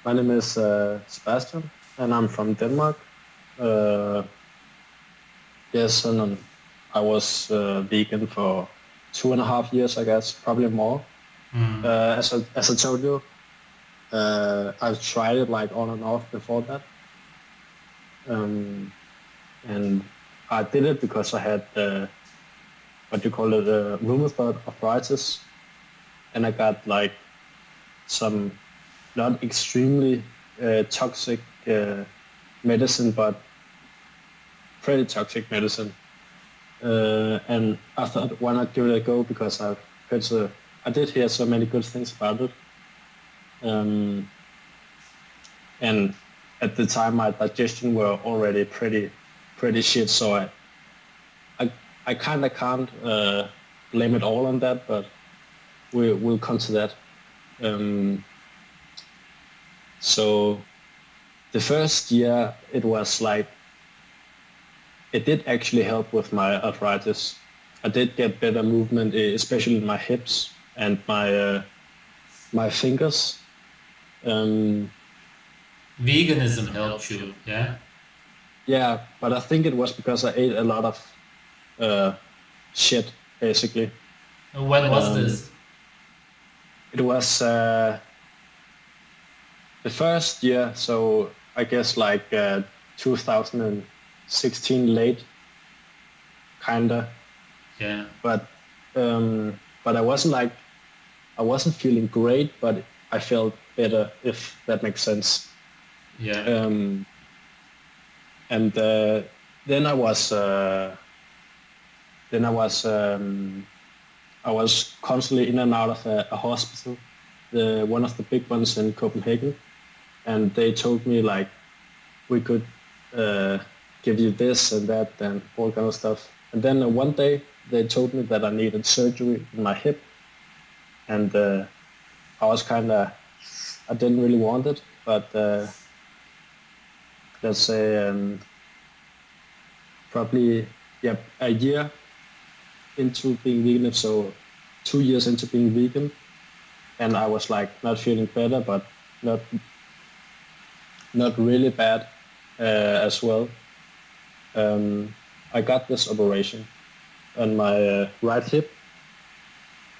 My name is Sebastian, and I'm from Denmark. Uh, yes, and I was vegan for 2.5 years, I guess, probably more. Mm. As I told you, I've tried it like on and off before that, um, and I did it because I had what you call it, rheumatoid arthritis, and I got like some not extremely toxic medicine, but pretty toxic medicine. And I thought, why not give it a go? Because I did hear so many good things about it. Um, and at the time, my digestion were already pretty shit. So I, I kind of can't blame it all on that, but we'll come to that. Um, so the first year, it was like it did actually help with my arthritis. I did get better movement, especially in my hips and my fingers. Um, Veganism helped you, yeah? yeah, but I think it was because I ate a lot of uh, shit, basically. When was Um, this? it was the first year, so I guess like 2016 late, kinda. Yeah, But but I wasn't feeling great, but I felt better, if that makes sense. yeah. Um, and then I was uh, then I was I was constantly in and out of a hospital, one of the big ones in Copenhagen, and they told me like we could uh, give you this and that and all kind of stuff. And then one day they told me that I needed surgery in my hip, and I was I didn't really want it, but let's say probably yeah a year into being vegan, so 2 years into being vegan, and I was like not feeling better, but not not really bad as well. I got this operation on my right hip,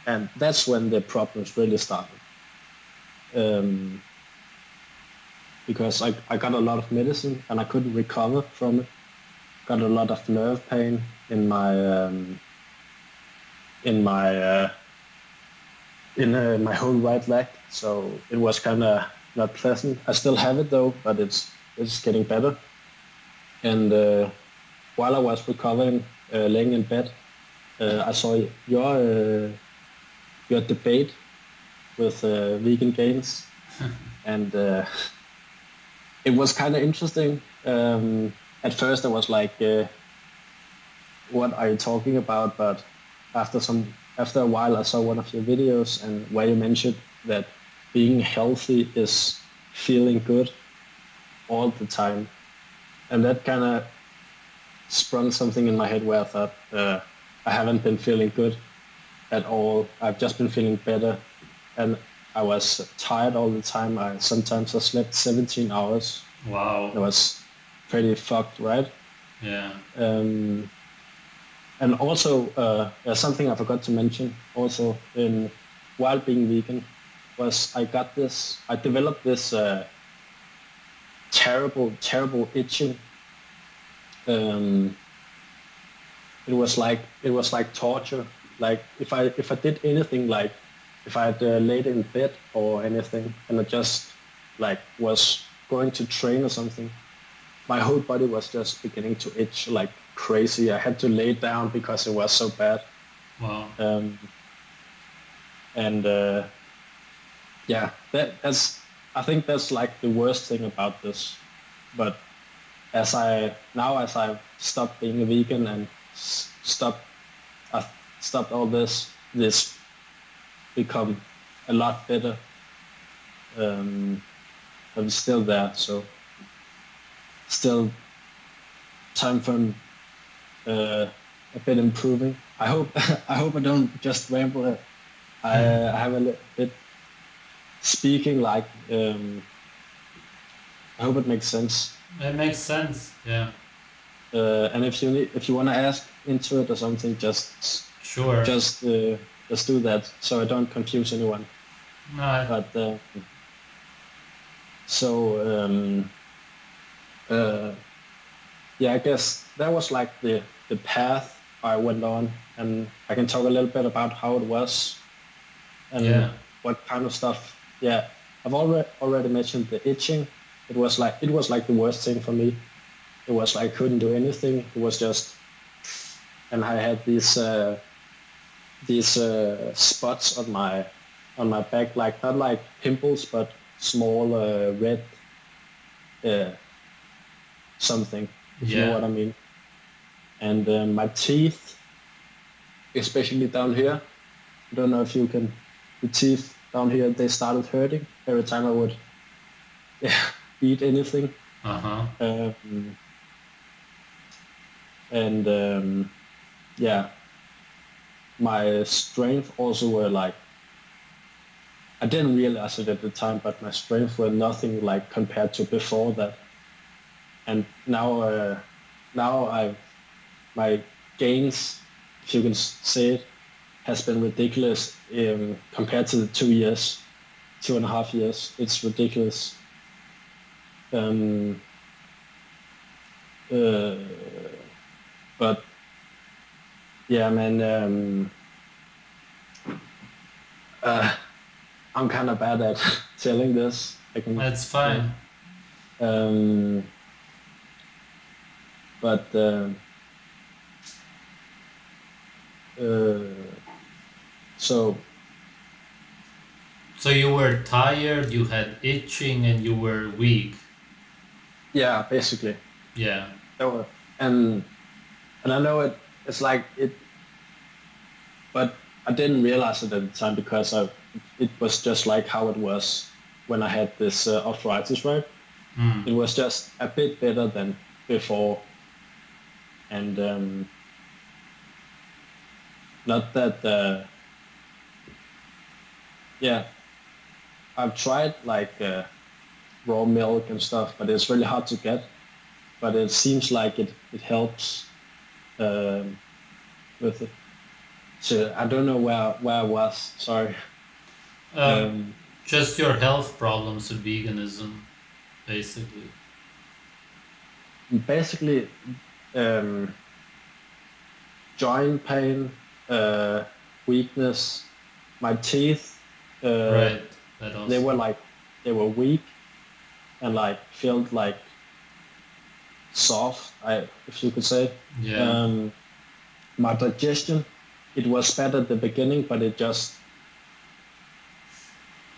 and that's when the problems really started. Um, because I got a lot of medicine and I couldn't recover from it. Got a lot of nerve pain in my whole right leg, so it was kind of not pleasant. I still have it though, but it's getting better. And while I was recovering, laying in bed, I saw your debate with Vegan Gains, and it was kind of interesting. At first, I was like, "What are you talking about?" But after a while, I saw one of your videos, and where you mentioned that being healthy is feeling good all the time, and that kind of sprung something in my head where I thought I haven't been feeling good at all. I've just been feeling better, and I was tired all the time. I slept 17 hours. It Wow. was pretty fucked, right? Yeah. Um, and also, there's something I forgot to mention. Also, in while being vegan, was I developed this terrible itching. Um, it was like torture. Like if I did anything, like if I had laid in bed or anything, and I just like was going to train or something, my whole body was just beginning to itch like crazy. I had to lay down because it was so bad. Wow. Um, and yeah, that's I think that's like the worst thing about this. But as I've stopped being a vegan and I've stopped all this become a lot better. Um, but it's still there, so still time for uh, a bit improving. I hope I hope I don't just ramble. I have a bit speaking like I hope it makes sense. It makes sense. Yeah. And if you want to ask into it or something, Sure. just uh, just do that, so I don't confuse anyone. No. But so uh, yeah, I guess that was like the path I went on, and I can talk a little bit about how it was and Yeah. what kind of stuff. Yeah, I've already mentioned the itching. It was like the worst thing for me. It was like I couldn't do anything. It was just, and I had these spots on my back, like not like pimples, but small red uh, something, if you know Yeah. what I mean. And my teeth, especially down here, I don't know if you can, the teeth down here, they started hurting every time I would eat anything. Uh-huh. Um, and yeah, my strength also were like, I didn't realize it at the time, but my strength were nothing like compared to before that. And now my gains, if you can say it, has been ridiculous compared to the 2 years, 2.5 years. It's ridiculous. Um, uh, but yeah, man, uh, I'm kind of bad at telling this. I can, That's fine. um, but so So you were tired, you had itching, and you were weak. yeah, basically, Yeah. so, and and I know it's like it, but I didn't realize it at the time because it was just like how it was when I had this arthritis, right? Mm. It was just a bit better than before, and not that yeah, I've tried like raw milk and stuff, but it's really hard to get. But it seems like it helps um, with it. So I don't know where I was. Sorry. Um, Um, just your health problems with veganism, basically. basically, um, joint pain, uh, weakness. My teeth, uh, Right. That they also. were like they were weak and like felt like soft. If you could say. Yeah. Um, my digestion, it was bad at the beginning, but it just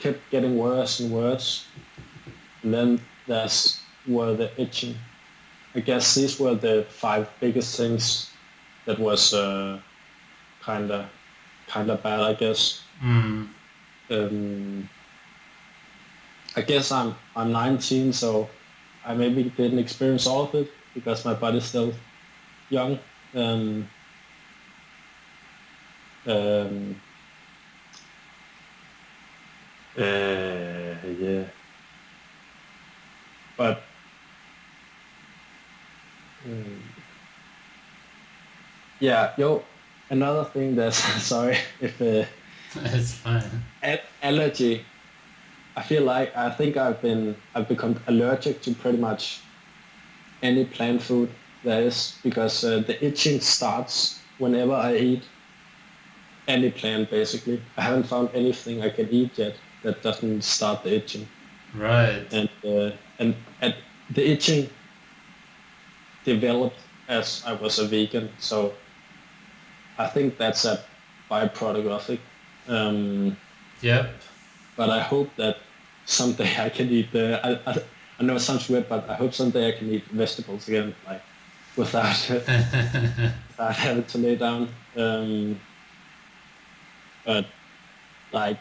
kept getting worse and worse. And then there's were the itching. I guess these were the five biggest things that was kind of bad. I guess. Mm. Um, I guess I'm 19, so I maybe didn't experience all of it because my body's still young. Um, um, yeah, but yeah, yo, another thing that's sorry if It's fine. allergy. I think I've become allergic to pretty much any plant food there is because the itching starts whenever I eat any plant. Basically, I haven't found anything I can eat yet that doesn't start the itching, Right. and the itching developed as I was a vegan, so I think that's a byproduct of it. Um, Yep. but I hope that someday I can eat I know it sounds weird, but I hope someday I can eat vegetables again, like without without having to lay down. But like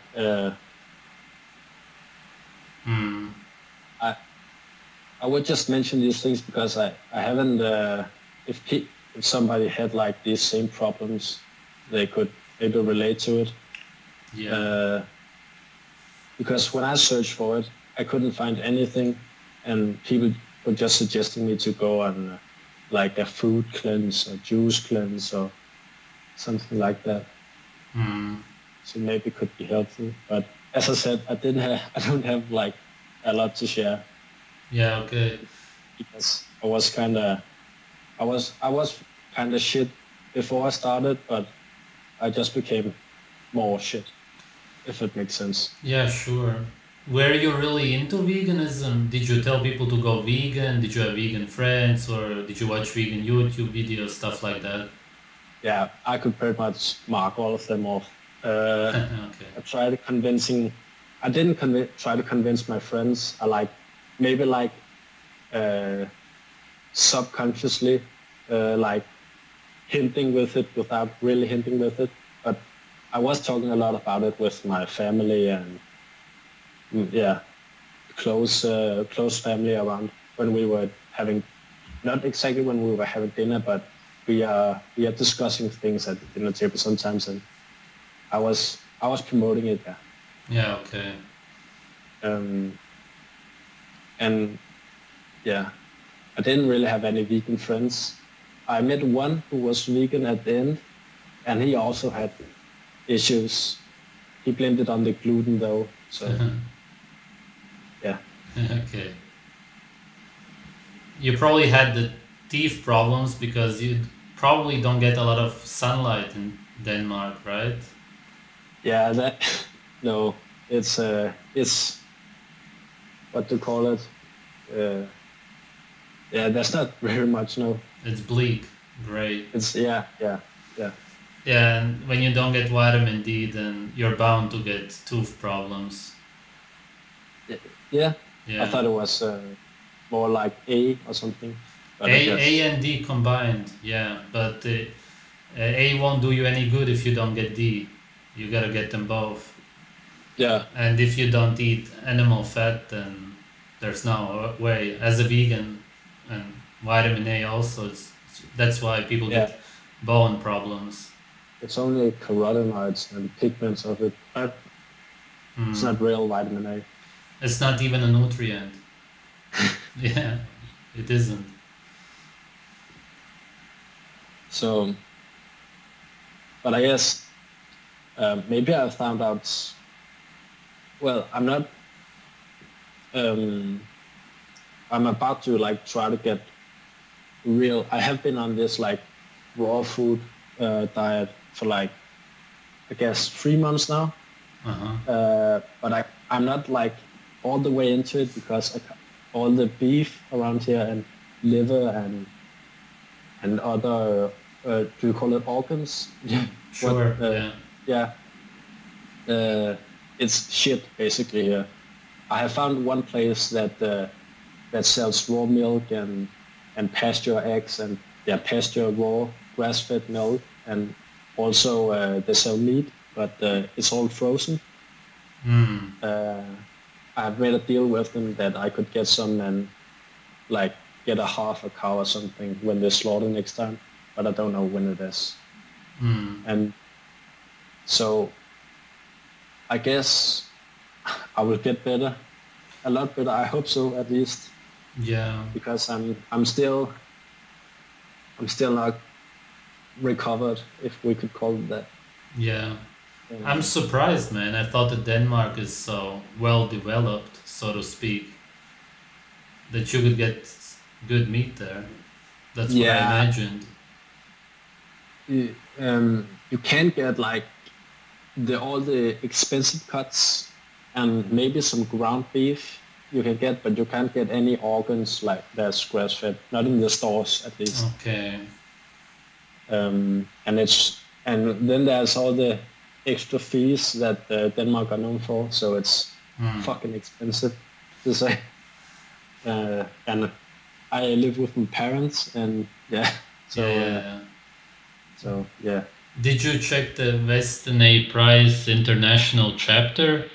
Hmm. I I would just mention these things because I haven't if somebody had like these same problems, they could maybe relate to it. Yeah. Uh, because when I searched for it, I couldn't find anything. and people were just suggesting me to go on like a food cleanse or juice cleanse or something like that. So maybe it could be helpful. But as I said, I don't have like a lot to share Yeah, okay. because I was kind of shit before I started, but I just became more shit, if it makes sense. Yeah, sure. Were you really into veganism? Did you tell people to go vegan? Did you have vegan friends, or did you watch vegan YouTube videos, stuff like that? Yeah, I could pretty much mark all of them off. Okay. I tried convincing. I didn't try to convince my friends. I maybe uh, subconsciously, like hinting with it without really hinting with it. But I was talking a lot about it with my family and yeah, close family around when we were having, not exactly when we were having dinner, but we are discussing things at the dinner table sometimes, and I was promoting it. Yeah. Yeah, okay. Um, and yeah, I didn't really have any vegan friends. I met one who was vegan at the end, and he also had issues. He blamed it on the gluten though, so yeah. Okay. You probably had the teeth problems because you probably don't get a lot of sunlight in Denmark, right? Yeah, that no, it's what to call it. Uh, yeah, that's not very much. No, It's bleak, gray. it's yeah. Yeah, and when you don't get vitamin D, then you're bound to get tooth problems. Y- Yeah, I Yeah. thought it was more like A or something, but I A guess and D combined, yeah, but A won't do you any good if you don't get D. You gotta get them both. yeah, And if you don't eat animal fat, then there's no way. As a vegan, and vitamin A also, that's why people yeah. get bone problems. It's only carotenoids and pigments of it, but it's Mm. not real vitamin A. It's not even a nutrient. Yeah, it isn't. So, but I guess maybe I found out. Well, I'm not. Um, I'm about to like try to get real. I have been on this like raw food diet for like I guess 3 months now. Uh-huh. But I'm not like all the way into it because all the beef around here and liver and other do you call it organs? Yeah. What? Sure, yeah. Yeah. It's shit basically here. I have found one place that sells raw milk and pasture eggs and yeah pasture raw grass-fed milk and also they sell meat, but it's all frozen. Mm. Uh, I've made a deal with them that I could get some and like get a half a cow or something when they slaughter next time, but I don't know when it is. Mm. And so I guess I will get better, a lot better. I hope so at least, Yeah. because I'm still not recovered, if we could call it that. Yeah. I'm Uh, surprised, man. I thought that Denmark is so well developed, so to speak, that you could get good meat there. That's what I yeah, imagined. you can get like all the expensive cuts and maybe some ground beef you can get, but you can't get any organs like that's grass fed, not in the stores at least. Okay. And then there's all the extra fees that Denmark are known for, so it's Hmm. fucking expensive to say. And I live with my parents, and yeah, Yeah, so yeah, yeah. yeah. Did you check the Weston A. Price International chapter?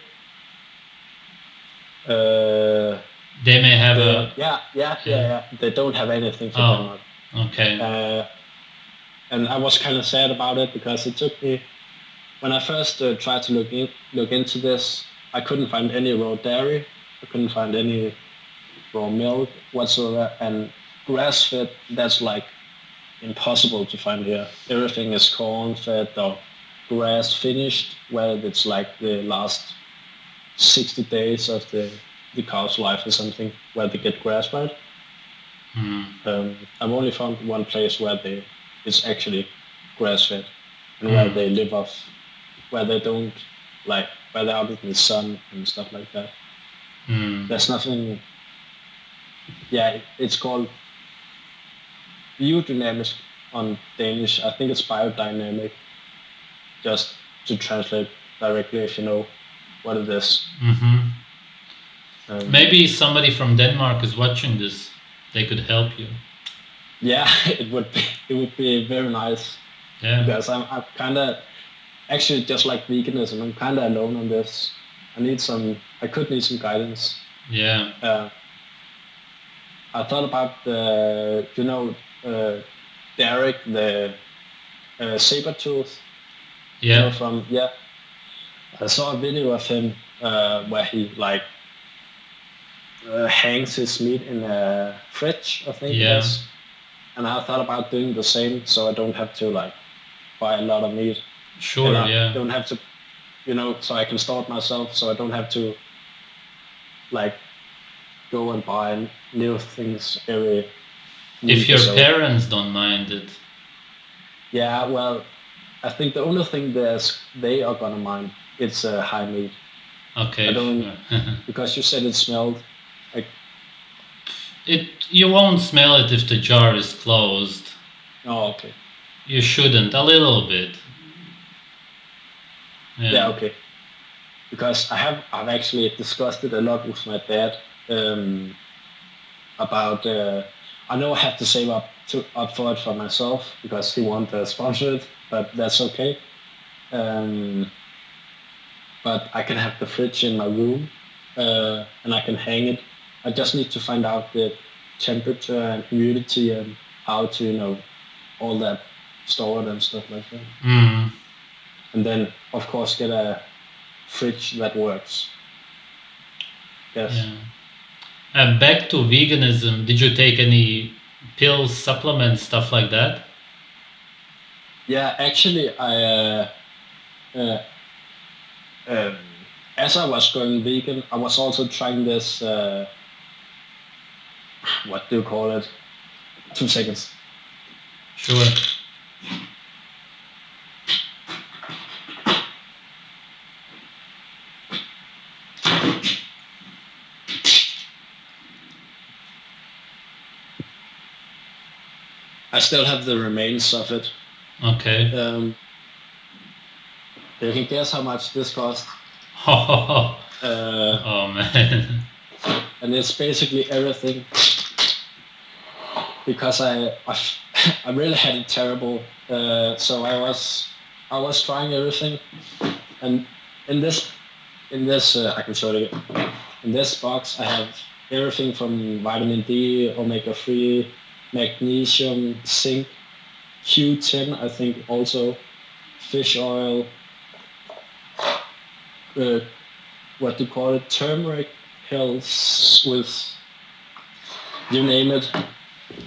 Uh, They may have they a. Yeah. yeah. They don't have anything for Oh, Denmark. okay. Uh, and I was kind of sad about it because it took me when I first tried to look into this. I couldn't find any raw dairy. I couldn't find any. raw milk whatsoever. And grass-fed, that's like impossible to find here. Everything is corn-fed or grass finished, where it's like the last 60 days of the cow's life or something, where they get grass fed. I've only found one place where it's actually grass fed and where they live off, where they don't like, where they're out in the sun and stuff like that. There's nothing. Yeah, it's called biodynamic on Danish. I think it's biodynamic, just to translate directly if you know what it is. Maybe somebody from Denmark is watching this. They could help you. Yeah, it would be very nice. Yeah. Because I'm kind of actually just like veganism. I'm kind of alone on this. I could need some guidance. Yeah. I thought about Derek, the saber tooth. Yeah. I saw a video of him where he like hangs his meat in a fridge, I think it is. And I thought about doing the same, so I don't have to like buy a lot of meat. Sure, yeah. Don't have to, so I can store it myself, so I don't have to like go and buy new things every. If your parents don't mind it. Yeah, well, I think the only thing they are gonna mind it's high meat. Okay. I don't because you said it smelled. Like, you won't smell it if the jar is closed. Oh, okay. You shouldn't, a little bit. Yeah, okay. Because I've actually discussed it a lot with my dad about. I know I have to save up for it for myself because he wants to sponsor it, but that's okay. But I can have the fridge in my room and I can hang it. I just need to find out the temperature and humidity and how to, all that stored and stuff like that. And then, of course, get a fridge that works. Yes. Yeah. Back to veganism, did you take any pills, supplements, stuff like that? Yeah, actually, as I was going vegan, I was also trying this, what do you call it? 2 seconds. Sure. I still have the remains of it. Okay. You can guess how much this cost. Oh man. And it's basically everything because I really had it terrible. So I was trying everything, and in this I can show you. In this box I have everything from vitamin D, omega-3, magnesium, zinc, Q10 I think also, fish oil, what do you call it, turmeric pills with, you name it.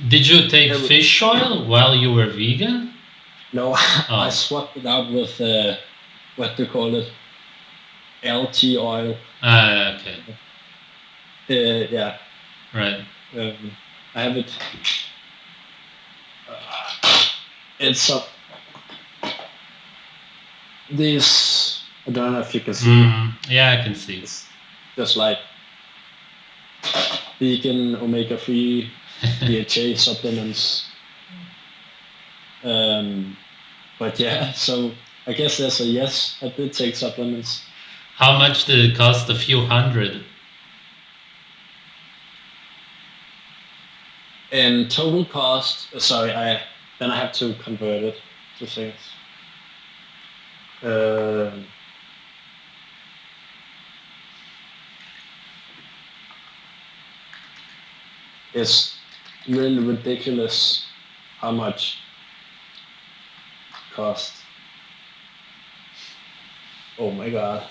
Did you take fish oil while you were vegan? No, I swapped it out with, what do you call it, LT oil. Okay. Yeah. Right. I have it. It's this. I don't know if you can see. Yeah, I can see. It's just like vegan omega-3 DHA supplements. But yeah, so I guess there's a yes. I did take supplements. How much did it cost? A few hundred. In total cost, sorry, I have to convert it to things. It's really ridiculous how much it cost. Oh my god.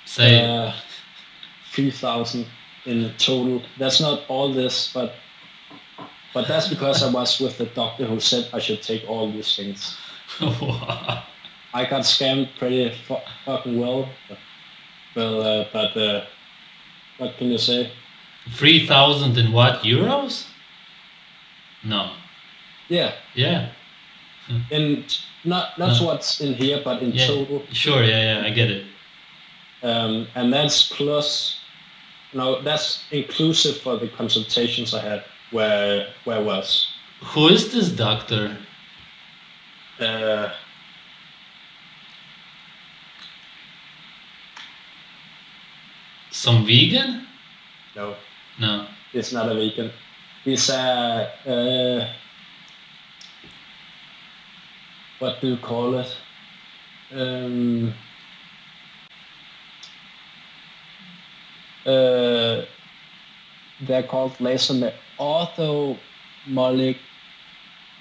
Say 3,000. in total. That's not all this, but that's because I was with the doctor who said I should take all these things. Wow. I got scammed pretty fucking well. But what can you say? 3,000 in what, euros? No. Yeah, Yeah. and not No. what's in here, but in Yeah. total. Sure. Yeah. I get it. And that's plus. No, that's inclusive for the consultations I had. Where was? Who is this doctor? Uh, Some vegan? no, No. he's not a vegan. He's a what do you call it? They're called laser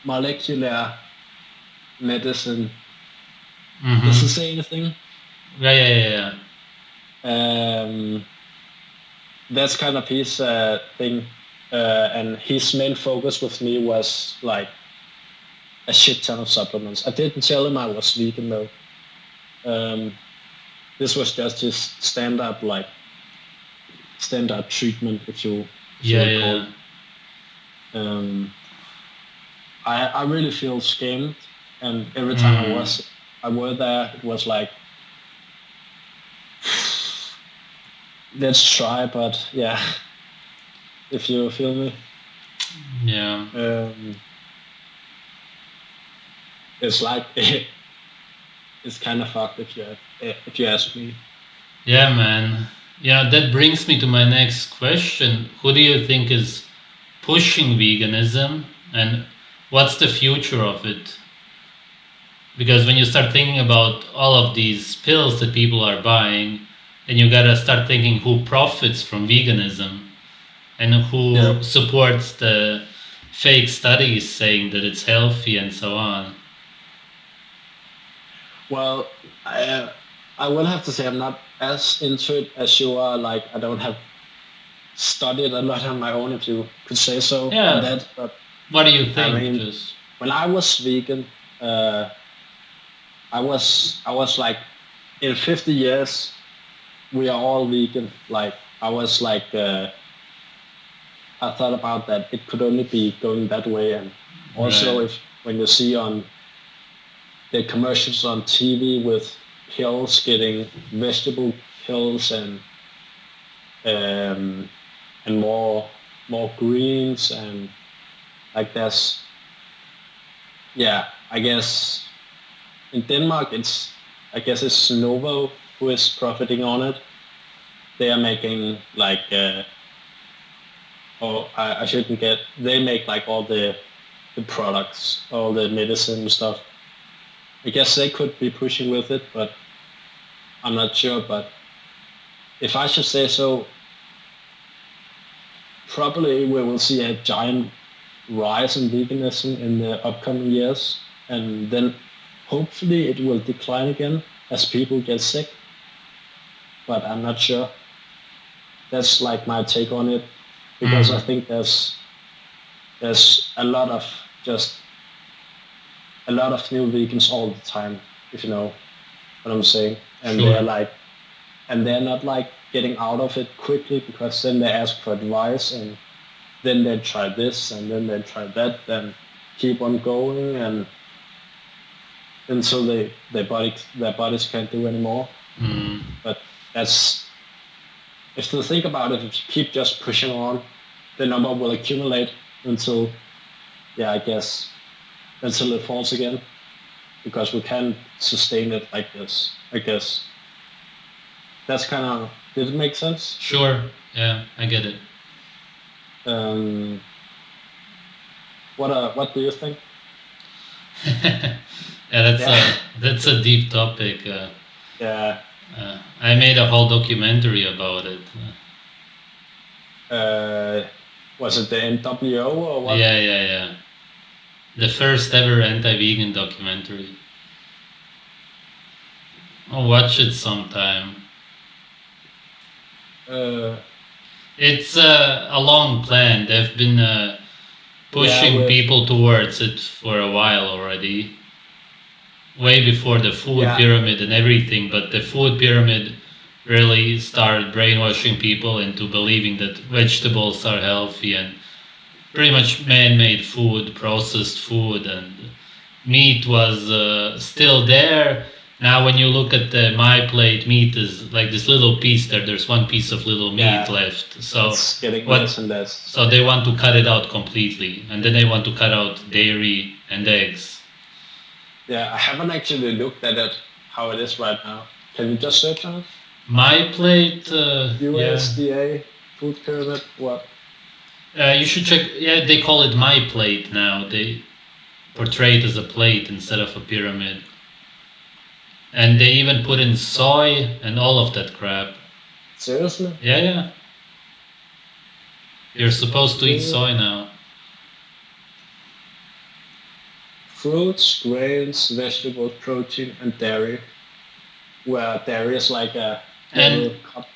molecular medicine. Mm-hmm. Does it say anything? Yeah. That's kind of his thing, and his main focus with me was like a shit ton of supplements. I didn't tell him I was vegan though. This was just his standard treatment, if you Yeah. I really feel scammed, and every time I were there, it was like, let's try, but yeah, if you feel me. Yeah. It's like it's kind of fucked if you ask me. Yeah, man. Yeah, that brings me to my next question. Who do you think is pushing veganism, and what's the future of it? Because when you start thinking about all of these pills that people are buying, then you gotta start thinking who profits from veganism and who supports the fake studies saying that it's healthy and so on. Well, I will have to say I'm not as into it as you are. Like, I don't have studied a lot on my own, if you could say so. Yeah. On that, but what do you think? I mean, when I was vegan, I was like, in 50 years, we are all vegan. Like, I was like, I thought about that it could only be going that way, and also when you see on the commercials on TV with hills getting vegetable hills and more greens, and like that's, yeah, I guess in Denmark it's Novo who is profiting on it. They are making like I shouldn't get, they make like all the products, all the medicine stuff. I guess they could be pushing with it, but I'm not sure. But if I should say so, probably we will see a giant rise in veganism in the upcoming years, and then hopefully it will decline again as people get sick. But I'm not sure. That's like my take on it, because I think there's a lot of new vegans all the time, if you know what I'm saying. And they're not like getting out of it quickly, because then they ask for advice, and then they try this, and then they try that, then keep on going, and until their bodies can't do anymore. But that's, if you think about it, if you keep just pushing on, the number will accumulate until, I guess, until it falls again, because we can't sustain it like this, I guess. That's kind of, did it make sense? Sure, yeah, I get it. What do you think? Yeah, that's a deep topic. I made a whole documentary about it. Was it the NWO or what? Yeah. The first ever anti-vegan documentary. I'll watch it sometime. It's a long plan. They've been pushing people towards it for a while already, way before the food pyramid and everything. But the food pyramid really started brainwashing people into believing that vegetables are healthy and pretty much man-made food, processed food, and meat was still there. Now, when you look at the my plate, meat is like this little piece there. There's one piece of little meat left. So it's getting less and less. So they want to cut it out completely, and then they want to cut out dairy and eggs. Yeah, I haven't actually looked at it, how it is right now. Can you just search on it? My plate. USDA food pyramid. What? You should check. Yeah, they call it my plate now. They portray it as a plate instead of a pyramid. And they even put in soy and all of that crap. Seriously? Yeah. You're supposed to eat soy now. Fruits, grains, vegetables, protein, and dairy. Where dairy is like a little cup.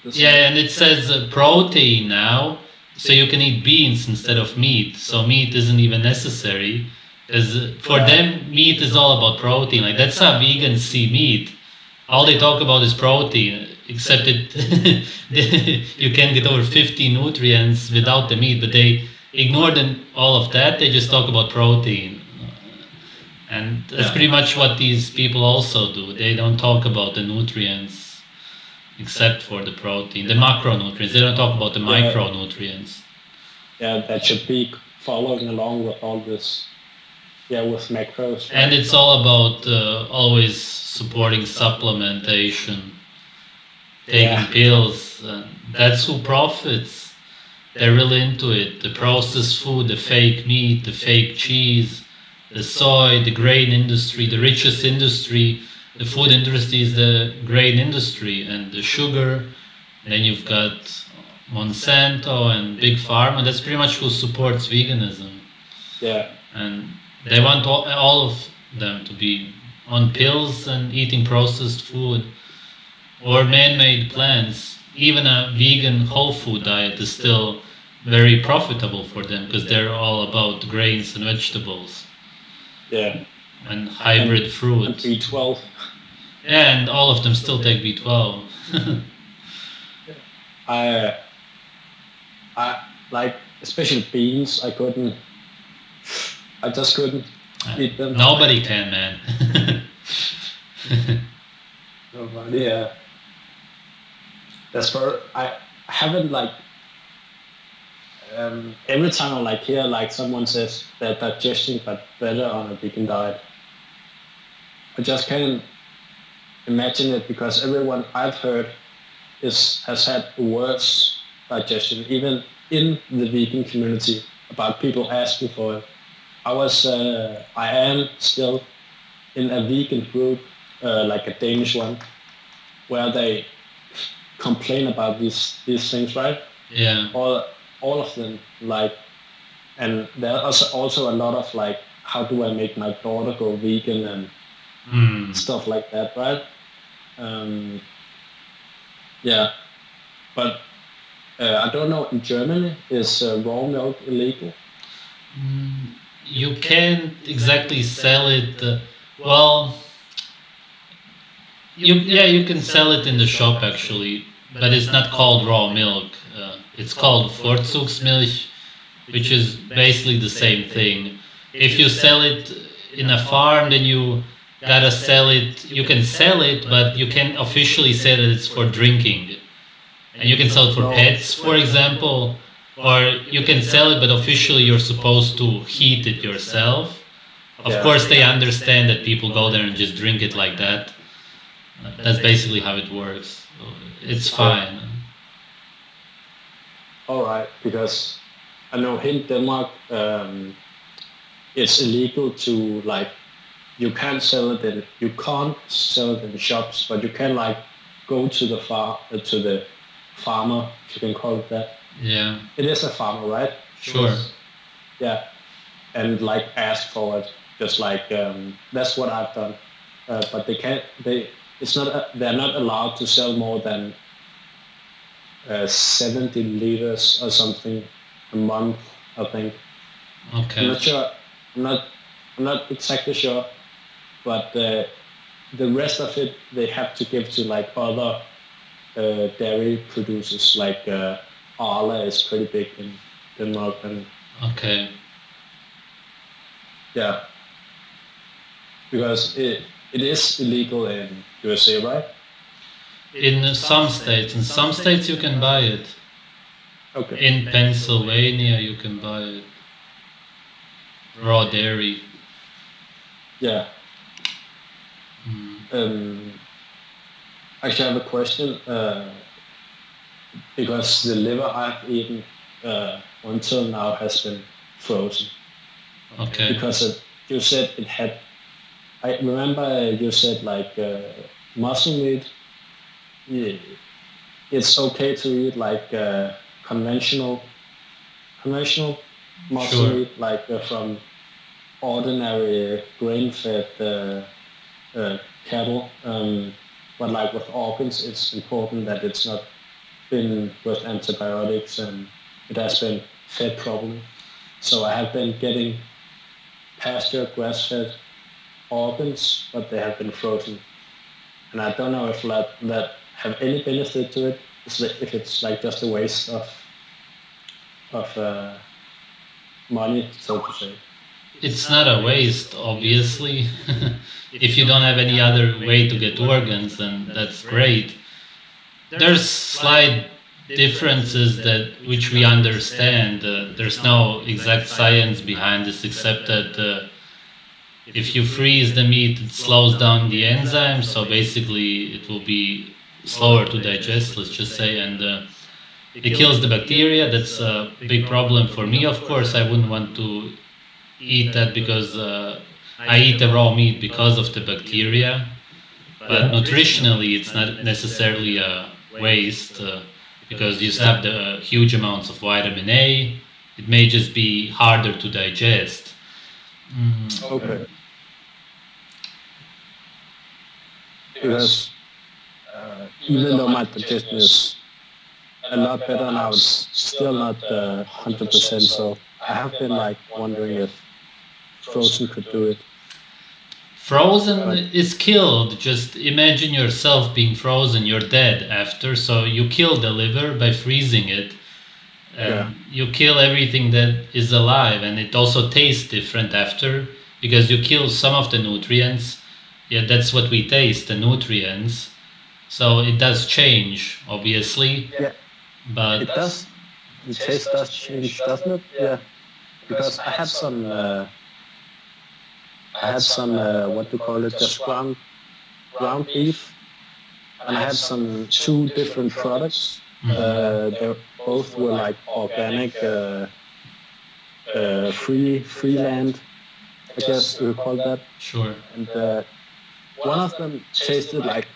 And it says protein now, so you can eat beans instead of meat. So meat isn't even necessary. Because for them, meat is all about protein. Like, that's how vegans see meat. All they talk about is protein, except you can get over 50 nutrients without the meat, but they ignore all of that. They just talk about protein. And that's pretty much what these people also do. They don't talk about the nutrients except for the protein, the macronutrients. They don't talk about the micronutrients. Yeah, that should be following along with all this. Yeah, with macros. And it's all about always supporting supplementation, taking pills. That's who profits. They're really into it. The processed food, the fake meat, the fake cheese, the soy, the grain industry, the richest industry. The food industry is the grain industry, and the sugar. And then you've got Monsanto and Big Pharma. That's pretty much who supports veganism. Yeah. And they want all of them to be on pills and eating processed food or man-made plants. Even a vegan whole food diet is still very profitable for them because they're all about grains and vegetables. Yeah. And hybrid fruit. And B12. Yeah, and all of them still take B12. I like, especially beans. I just couldn't eat them. Nobody can, man. Nobody, yeah. That's where I haven't every time I hear someone says that digestion got better on a vegan diet, I just can't imagine it because everyone I've heard has had worse digestion, even in the vegan community, about people asking for it. I am still in a vegan group, like a Danish one, where they complain about these things, right? Yeah. All of them, and there's also a lot of how do I make my daughter go vegan and stuff like that, right? Yeah, but I don't know. In Germany, is raw milk illegal? You can't exactly sell it. You can sell it in the shop actually, but it's not called raw milk. It's called Vorzugsmilch, which is basically the same thing. If you sell it in a farm, then you gotta sell it. You can sell it, but you can't officially say that it's for drinking. And you can sell it for pets, for example. Or you can sell it, but officially you're supposed to heat it yourself. Of course, they understand that people go there and just drink it like that. That's basically how it works. It's fine. All right, because I know in Denmark, it's illegal to you can't sell it in the shops, but you can go to the farmer, if you can call it that. Yeah. It is a farmer, right? Sure. Yeah. And ask for it, just that's what I've done. But they're not allowed to sell more than 70 liters or something a month, I think. I'm Okay. not sure. I'm not. I'm not exactly sure, but the rest of it they have to give to like other dairy producers. Like Arla is pretty big in Denmark, and Okay. yeah, because it is illegal in USA, right? In some states you can buy it. Okay. In Pennsylvania you can buy it. Raw dairy. Yeah. Mm. Actually, I have a question. Because the liver I've eaten until now has been frozen. Okay. Because you said it had. I remember you said like muscle meat. Yeah, it's okay to eat like conventional muscle Sure. meat, like from ordinary grain-fed cattle. But like with organs, it's important that it's not been with antibiotics and it has been fed properly. So I have been getting pasture grass-fed organs, but they have been frozen. And I don't know if that have any benefit to it, if it's like just a waste of money, so to say. It's not a waste, obviously. If you don't have any other way to get organs, then that's great. There's slight differences that which we understand. There's no exact science behind this, except that if you freeze the meat, it slows down the enzymes, so basically it will be slower to digest, let's just say, and it kills the bacteria. That's a big problem for me, of course. I wouldn't want to eat that because I eat the raw meat because of the bacteria. But nutritionally, it's not necessarily a waste because you still have the huge amounts of vitamin A. It may just be harder to digest. Okay. Because even though my digestion is a lot better now, it's still not 100%. So I have been like wondering if frozen could do it. Frozen But is killed. Just imagine yourself being frozen. You're dead after. So you kill the liver by freezing it. yeah, You kill everything that is alive, and it also tastes different after because you kill some of the nutrients. Yeah, that's what we taste, the nutrients. So it does change, obviously, yeah, but it does. The taste does change, doesn't it? Yeah, because I had some what do you call it, just ground beef, and I had some two different products. They both were like organic, free land, I guess you would call that. sure. And one of them tasted like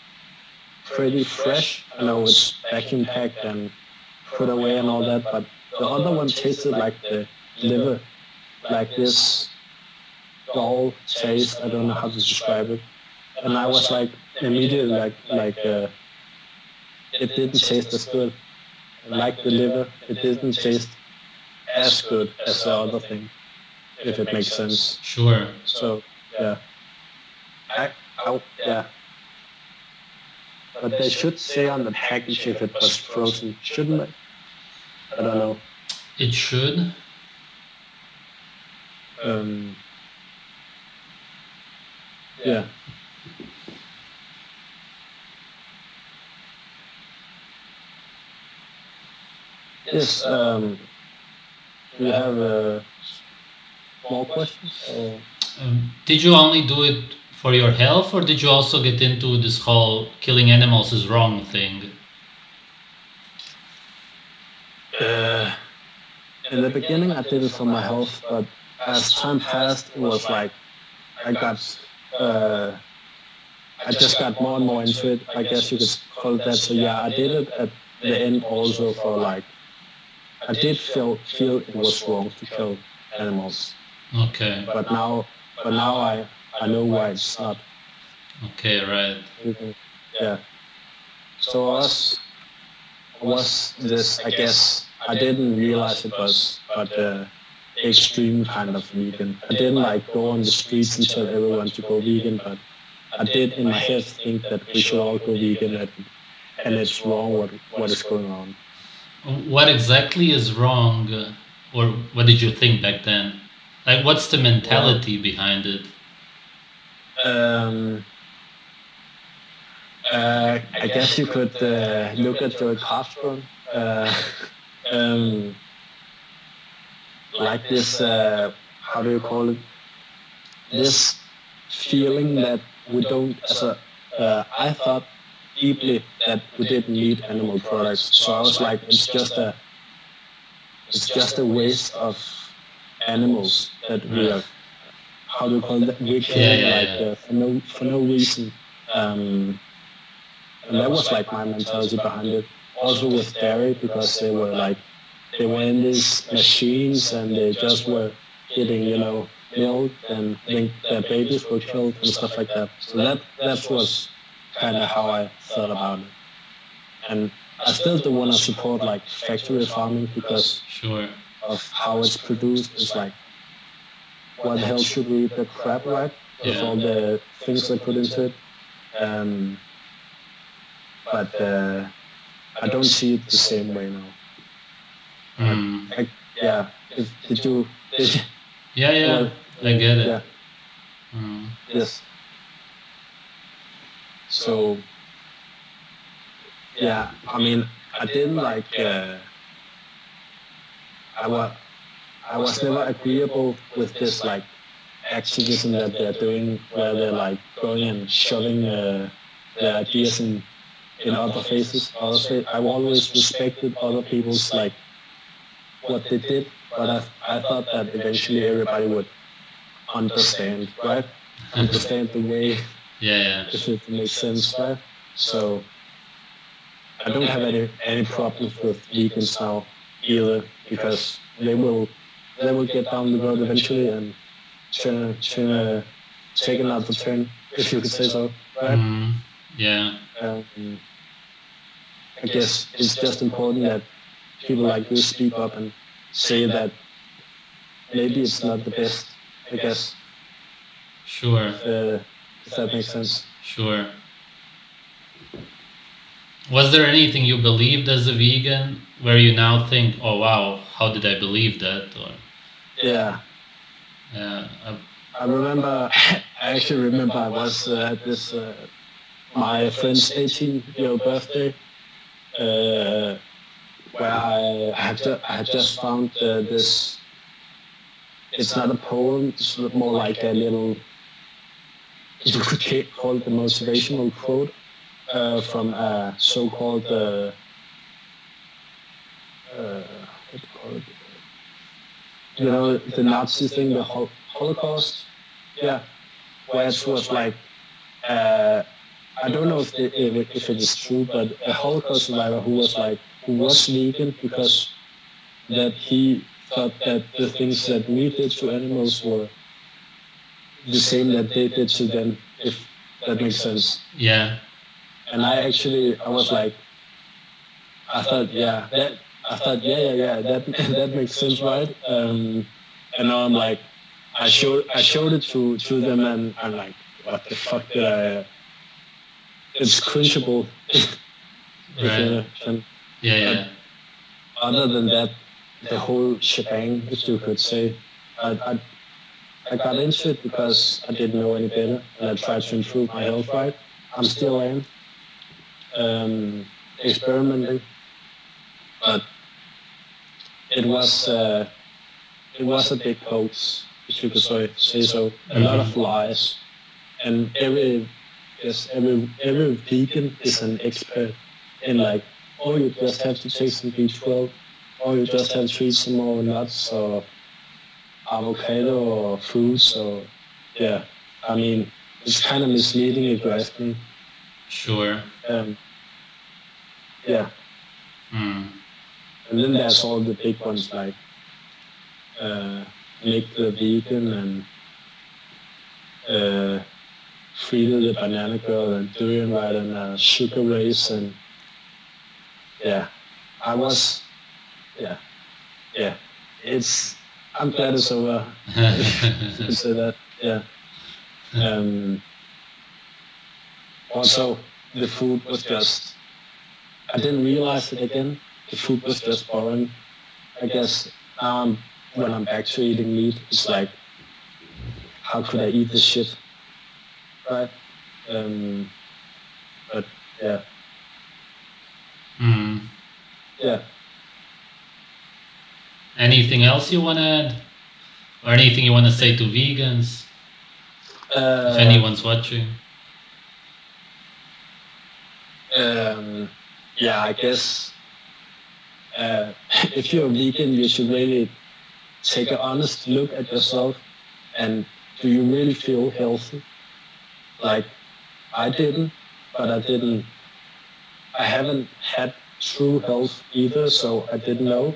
pretty fresh. I know it's vacuum packed and put away and all that, but the other one tasted like the liver, like this dull taste. I don't know how to describe it. And I was like immediately it didn't taste as good. Like the liver, it didn't taste as good as the other thing, if it makes sense. Sure. So yeah, yeah. But they should say on the package if it was frozen, shouldn't they? I don't know. It should. Yeah. Yes. Do you have more questions? Or? Did you only do it for your health, or did you also get into this whole killing animals is wrong thing? In the beginning, I did it for my health, but as time passed, it was like I just got more and more into it. I guess you could call it that. So yeah, I did it at the end also for like I did feel it was wrong to kill animals. Okay. But now I know why it's not. Okay, right. Yeah. So us was this, I guess, I didn't realize it was, but extreme kind of vegan. I didn't like go on the streets and tell everyone to go vegan, but I did in my head think that we should all go vegan, and it's wrong what is going on. What exactly is wrong, or what did you think back then? Like, what's the mentality behind it? I guess you could look at Joey Castro, um, like this, how do you call it? This feeling that we don't, I thought deeply that we didn't need animal products. So I was like, it's just a waste of animals that we are, how do you call it? We're killing for no reason. And that was like my mentality behind it. Also with dairy, because they were in these machines and they just were getting, milk, and then their babies were killed and stuff like that. So that was kind of how I thought about it. And I still do want to support like factory farming because of how it's produced. It's like, what the hell should we eat the crap, right? With all the things they put into it. But I don't see it the same way now. Did you? Well, I get it. Yeah. Yes. So, yeah, I mean, I didn't like. I was never agreeable with this like activism that they're doing, where they're like going and shoving their ideas in other faces. Honestly, I've always respected other people's like what they did, but I thought that eventually everybody would understand, right? Understand the way, if it makes sense, right? So I don't have any problems with vegans now either, because they will get down the road eventually and take another turn, if you could say so, right? I guess it's just important that people like you speak up and say that maybe it's not the best, I guess. Sure. If that makes sense. Sure. Was there anything you believed as a vegan where you now think, oh wow, how did I believe that? Or I remember, I actually remember I was at this, my friend's 18-year-old birthday, where I had just found this, it's not a poem, it's more like a little, you could call it a motivational quote from a so-called, what do you call it? You know, the Nazi thing, the Holocaust? Yeah. Where it was like, I don't know if it is true, but a Holocaust survivor who was vegan because that he thought that the things that we did to animals were the same that they did to them, if that makes sense. Yeah. And I was like, I thought, that makes sense, right? And now I'm like, I showed it to them, and I'm like, what the fuck did I? It's cringeable. Right. But other than that, the whole shebang, if you could say, I got into it because I didn't know any better, and I tried to improve my health. Right, I'm still experimenting, but it was a big hoax, if you could say so. A lot of lies, and every vegan is an expert in like, oh, you just have to take some B12, or you just have to eat some more nuts or avocado or fruits, or I mean, it's kind of misleading if you ask me. Sure. And then there's all the big ones like Nick the Vegan and Frida the Banana Girl and Durian Ride and Sugar Race, and I was, yeah, yeah. I'm glad it's over. If you could say that, yeah. Um, Also, the food was just, I didn't realize it again. The food was just boring. I guess now when I'm back to eating meat, it's like, how could I eat this shit? Right? Um, but yeah, Hmm. yeah. Anything else you want to add? Or anything you want to say to vegans? If Uh, anyone's watching? yeah, I guess if you're vegan, you should really take an honest look at yourself and do you really feel healthy? Like I didn't, but I haven't had true health either, so I didn't know.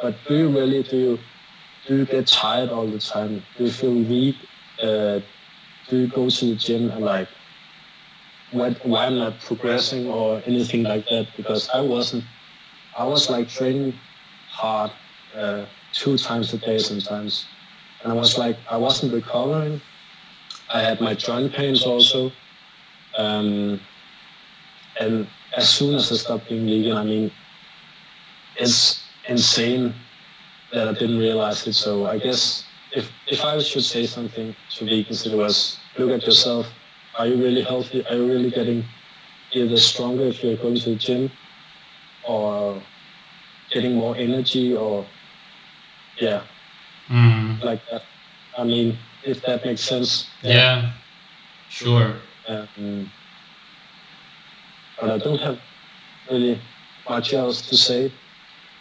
But do you get tired all the time? Do you feel weak? Do you go to the gym and like, why I'm not progressing or anything like that? Because I wasn't. I was like training hard 2 times a day sometimes, and I was like, I wasn't recovering. I had my joint pains also, um, and as soon as I stopped being vegan, I mean, it's insane that I didn't realize it. So I guess if I should say something to vegans, it was look at yourself. Are you really healthy? Are you really getting either stronger if you're going to the gym, or getting more energy, or yeah, Hmm. like that? I mean, if that makes sense. Yeah, sure. Um, but I don't have really much else to say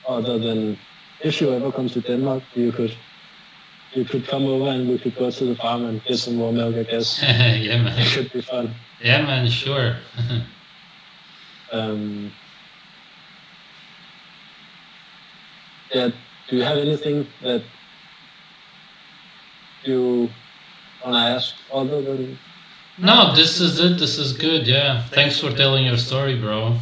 other than if you ever come to Denmark, you could come over and we could go to the farm and get some more milk, I guess. Yeah, man. It could be fun. Yeah, man, sure. Um, yeah, do you have anything that you want to ask other than... No, this is it. This is good. Yeah. Thanks for telling your story, bro.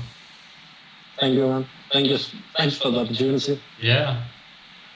Thank you, man. Thanks for the opportunity. Yeah.